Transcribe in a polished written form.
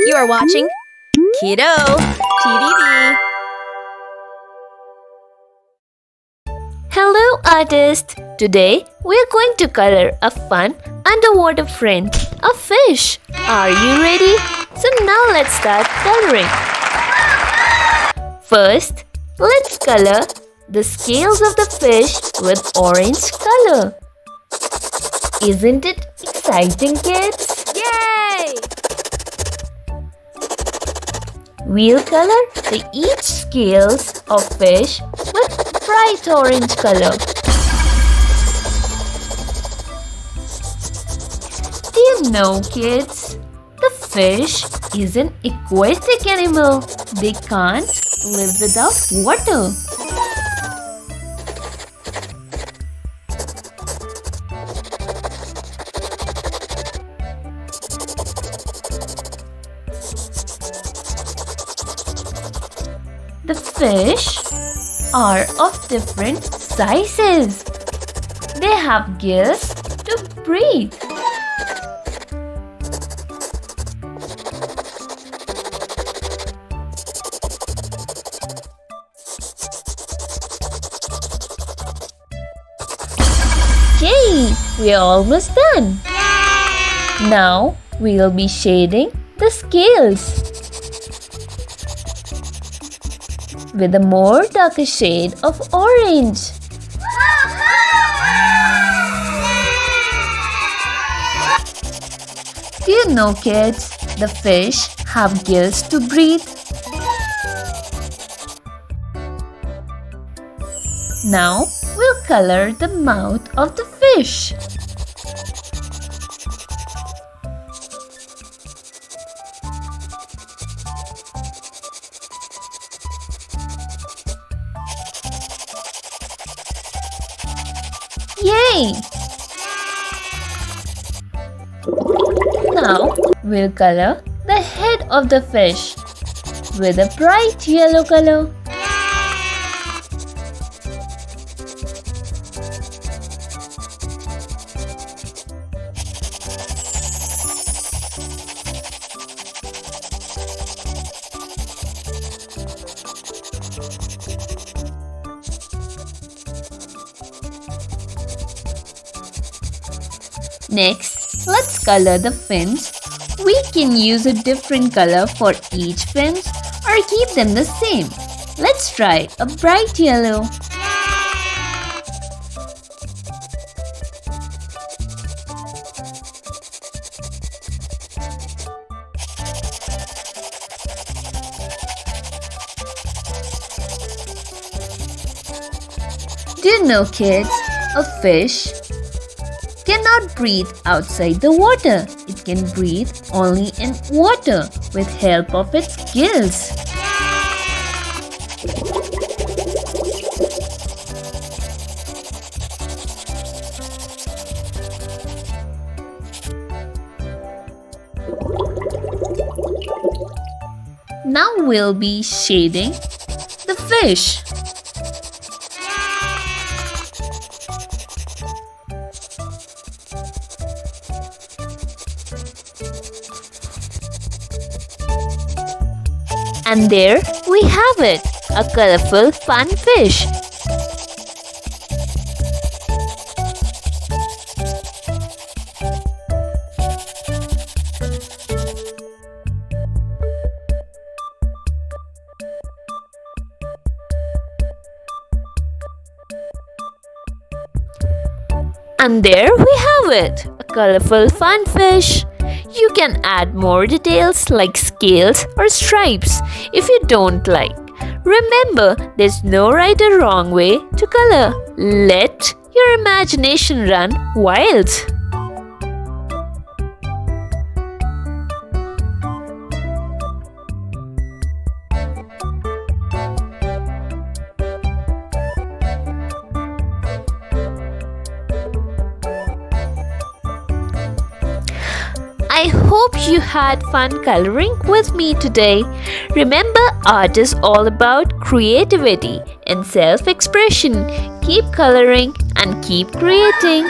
You are watching Kiddo TDV. Hello artists! Today we are going to color a fun underwater friend, a fish. Are you ready? So now let's start coloring. First, let's color the scales of the fish with orange color. Isn't it exciting, kids? Yay! We'll color each scales of fish with bright orange color. Do you know, kids? The fish is an aquatic animal. They can't live without water. The fish are of different sizes. They have gills to breathe. Yay! We are almost done. Now we'll be shading the scales with a more darker shade of orange. Do you know, kids, the fish have gills to breathe? Now we'll color the mouth of the fish. Yay! Now we'll color the head of the fish with a bright yellow color. Next, let's color the fins. We can use a different color for each fin or keep them the same. Let's try a bright yellow. Do you know, kids, a fish cannot breathe outside the water. It can breathe only in water with help of its gills. Now we'll be shading the fish. And there we have it, a colorful fun fish. And there we have it, a colorful fun fish. You can add more details like scales or stripes if you don't like. Remember, there's no right or wrong way to color. Let your imagination run wild. I hope you had fun coloring with me today. Remember, art is all about creativity and self-expression. Keep coloring and keep creating.